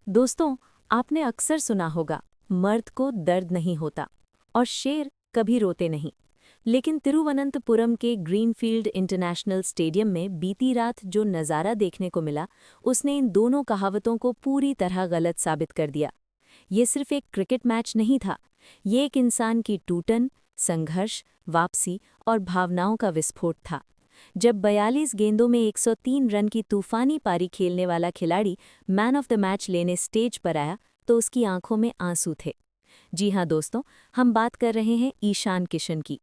दोस्तों, आपने अक्सर सुना होगा, मर्द को दर्द नहीं होता और शेर कभी रोते नहीं। लेकिन तिरुवनंतपुरम के ग्रीनफील्ड इंटरनेशनल स्टेडियम में बीती रात जो नज़ारा देखने को मिला, उसने इन दोनों कहावतों को पूरी तरह गलत साबित कर दिया। ये सिर्फ एक क्रिकेट मैच नहीं था, ये एक इंसान की टूटन, संघर्ष, वापसी और भावनाओं का विस्फोट था। जब 42 गेंदों में 103 रन की तूफानी पारी खेलने वाला खिलाड़ी मैन ऑफ द मैच लेने स्टेज पर आया, तो उसकी आंखों में आंसू थे। जी हां दोस्तों, हम बात कर रहे हैं ईशान किशन की।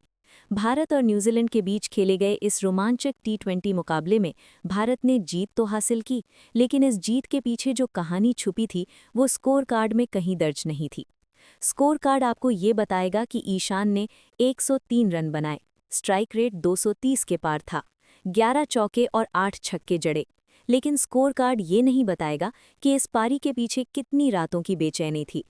भारत और न्यूजीलैंड के बीच खेले गए इस रोमांचक टी20 मुकाबले में भारत ने जीत तो हासिल की, लेकिन इस जीत के पीछे जो कहानी छुपी थी, वो स्कोर कार्ड में कहीं दर्ज नहीं थी। स्कोर कार्ड आपको ये बताएगा कि ईशान ने 103 रन बनाए, स्ट्राइक रेट 230 के पार था, 11 चौके और 8 छक्के जड़े। लेकिन स्कोर कार्ड ये नहीं बताएगा कि इस पारी के पीछे कितनी रातों की बेचैनी थी,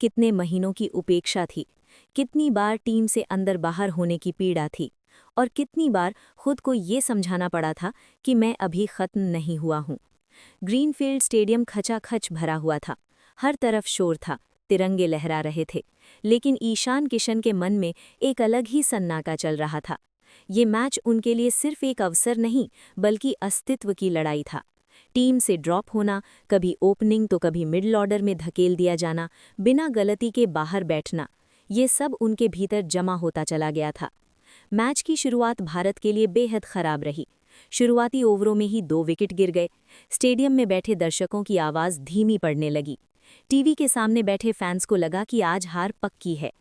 कितने महीनों की उपेक्षा थी, कितनी बार टीम से अंदर बाहर होने की पीड़ा थी, और कितनी बार खुद को ये समझाना पड़ा था कि मैं अभी खत्म नहीं हुआ हूँ। ग्रीनफील्ड स्टेडियम खचाखच भरा हुआ था, हर तरफ शोर था, तिरंगे लहरा रहे थे। लेकिन ईशान किशन के मन में एक अलग ही सन्नाटा चल रहा था। ये मैच उनके लिए सिर्फ एक अवसर नहीं, बल्कि अस्तित्व की लड़ाई था। टीम से ड्रॉप होना, कभी ओपनिंग तो कभी मिडल ऑर्डर में धकेल दिया जाना, बिना गलती के बाहर बैठना, ये सब उनके भीतर जमा होता चला गया था। मैच की शुरुआत भारत के लिए बेहद खराब रही। शुरुआती ओवरों में ही 2 विकेट गिर गए। स्टेडियम में बैठे दर्शकों की आवाज़ धीमी पड़ने लगी। टीवी के सामने बैठे फैंस को लगा कि आज हार पक्की है।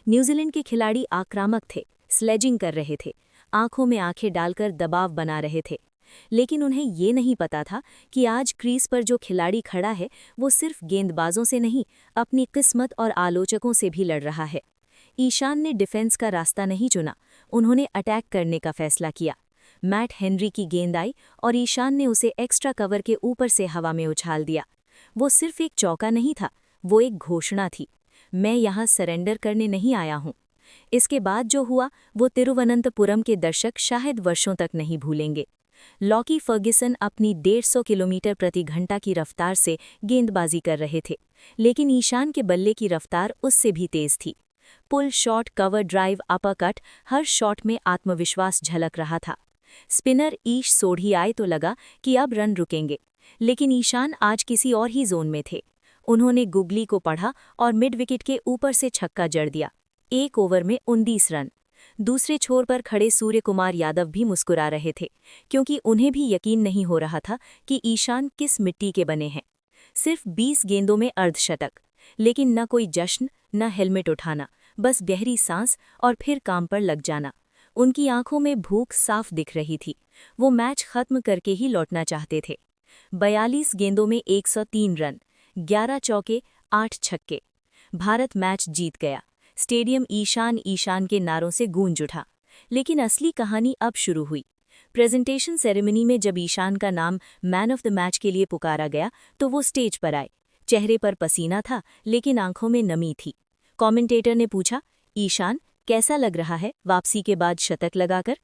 न्यूजीलैंड के खिलाड़ी आक्रामक थे, स्लेजिंग कर रहे थे, आंखों में आंखें डालकर दबाव बना रहे थे। लेकिन उन्हें ये नहीं पता था कि आज क्रीज पर जो खिलाड़ी खड़ा है, वो सिर्फ गेंदबाजों से नहीं, अपनी किस्मत और आलोचकों से भी लड़ रहा है। ईशान ने डिफेंस का रास्ता नहीं चुना, उन्होंने अटैक करने का फैसला किया। मैट हेनरी की गेंद आई और ईशान ने उसे एक्स्ट्रा कवर के ऊपर से हवा में उछाल दिया। वो सिर्फ एक चौका नहीं था, वो एक घोषणा थी, मैं यहाँ सरेंडर करने नहीं आया हूँ। इसके बाद जो हुआ, वो तिरुवनंतपुरम के दर्शक शायद वर्षों तक नहीं भूलेंगे। लॉकी फर्ग्यूसन अपनी 150 किलोमीटर प्रति घंटा की रफ्तार से गेंदबाजी कर रहे थे, लेकिन ईशान के बल्ले की रफ्तार उससे भी तेज थी। Pull shot, cover drive, uppercut, हर शॉट में आत्मविश्वास झलक रहा था। स्पिनर ईश सोढ़ी आए तो लगा कि अब रन रुकेंगे, लेकिन ईशान आज किसी और ही जोन में थे। उन्होंने गुगली को पढ़ा और मिड विकेट के ऊपर से छक्का जड़ दिया। 1 ओवर में 19 रन। दूसरे छोर पर खड़े सूर्य कुमार यादव भी मुस्कुरा रहे थे, क्योंकि उन्हें भी यकीन नहीं हो रहा था कि ईशान किस मिट्टी के बने हैं। सिर्फ 20 गेंदों में अर्धशतक, लेकिन न कोई जश्न, न हेलमेट उठाना, बस गहरी सांस और फिर काम पर लग जाना। उनकी आंखों में भूख साफ दिख रही थी, वो मैच खत्म करके ही लौटना चाहते थे। 42 गेंदों में 103 रन, 11 चौके, 8 छक्के। भारत मैच जीत गया। स्टेडियम ईशान ईशान के नारों से गूंज उठा। लेकिन असली कहानी अब शुरू हुई। प्रेजेंटेशन सेरेमनी में जब ईशान का नाम मैन ऑफ द मैच के लिए पुकारा गया, तो वो स्टेज पर आए। चेहरे पर पसीना था, लेकिन आंखों में नमी थी। कमेंटेटर ने पूछा, ईशान, कैसा लग रहा है वापसी के बाद शतक लगाकर?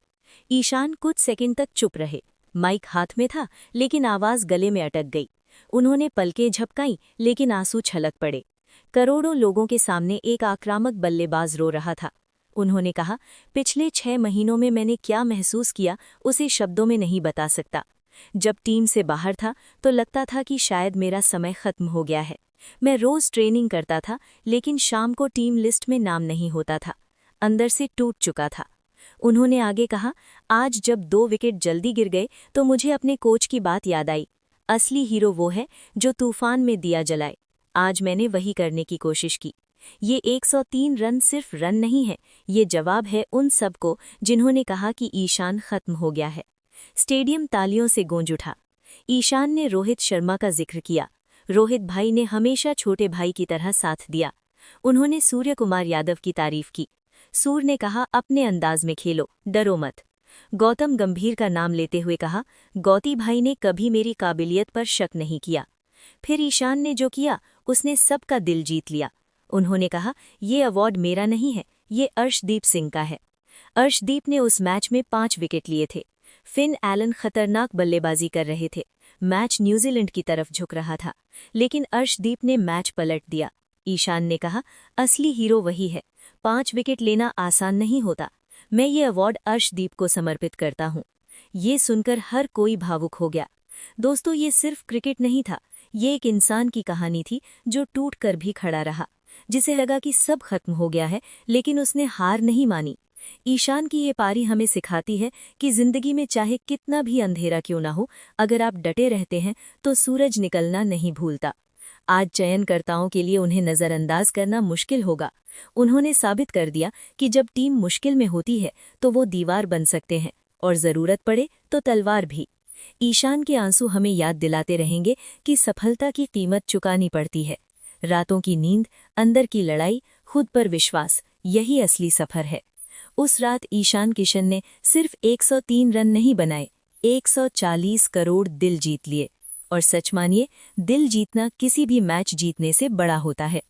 ईशान कुछ सेकंड तक चुप रहे। माइक हाथ में था, लेकिन आवाज गले में अटक गई। उन्होंने पलकें झपकाईं, लेकिन आंसू छलक पड़े। करोड़ों लोगों के सामने एक आक्रामक बल्लेबाज रो रहा था। उन्होंने कहा, पिछले 6 महीनों में मैंने क्या महसूस किया, उसे शब्दों में नहीं बता सकता। जब टीम से बाहर था, तो लगता था कि शायद मेरा समय खत्म हो गया है। मैं रोज ट्रेनिंग करता था, लेकिन शाम को टीम लिस्ट में नाम नहीं होता था। अंदर से टूट चुका था। उन्होंने आगे कहा, आज जब 2 विकेट जल्दी गिर गए, तो मुझे अपने कोच की बात याद आई। असली हीरो वो है जो तूफान में दिया जलाए। आज मैंने वही करने की कोशिश की। ये 103 रन सिर्फ रन नहीं है, ये जवाब है उन सबको जिन्होंने कहा कि ईशान खत्म हो गया है। स्टेडियम तालियों से गूंज उठा। ईशान ने रोहित शर्मा का जिक्र किया। रोहित भाई ने हमेशा छोटे भाई की तरह साथ दिया। उन्होंने सूर्य कुमार यादव की तारीफ की। सूर ने कहा, अपने अंदाज में खेलो, डरो मत। गौतम गंभीर का नाम लेते हुए कहा, गौती भाई ने कभी मेरी काबिलियत पर शक नहीं किया। फिर ईशान ने जो किया, उसने सबका दिल जीत लिया। उन्होंने कहा, ये अवार्ड मेरा नहीं है, ये अर्शदीप सिंह का है। अर्शदीप ने उस मैच में 5 विकेट लिए थे। फिन एलन खतरनाक बल्लेबाजी कर रहे थे, मैच न्यूजीलैंड की तरफ झुक रहा था, लेकिन अर्शदीप ने मैच पलट दिया। ईशान ने कहा, असली हीरो वही है, 5 विकेट लेना आसान नहीं होता। मैं ये अवार्ड अर्शदीप को समर्पित करता हूँ। ये सुनकर हर कोई भावुक हो गया। दोस्तों, ये सिर्फ क्रिकेट नहीं था, ये एक इंसान की कहानी थी जो टूट कर भी खड़ा रहा, जिसे लगा कि सब खत्म हो गया है, लेकिन उसने हार नहीं मानी। ईशान की ये पारी हमें सिखाती है कि जिंदगी में चाहे कितना भी अंधेरा क्यों ना हो, अगर आप डटे रहते हैं तो सूरज निकलना नहीं भूलता। आज चयनकर्ताओं के लिए उन्हें नज़रअंदाज करना मुश्किल होगा। उन्होंने साबित कर दिया कि जब टीम मुश्किल में होती है तो वो दीवार बन सकते हैं, और ज़रूरत पड़े तो तलवार भी। ईशान के आंसू हमें याद दिलाते रहेंगे कि सफलता की कीमत चुकानी पड़ती है। रातों की नींद, अंदर की लड़ाई, खुद पर विश्वास, यही असली सफर है। उस रात ईशान किशन ने सिर्फ 103 रन नहीं बनाए, 140 करोड़ दिल जीत लिए। और सच मानिए, दिल जीतना किसी भी मैच जीतने से बड़ा होता है।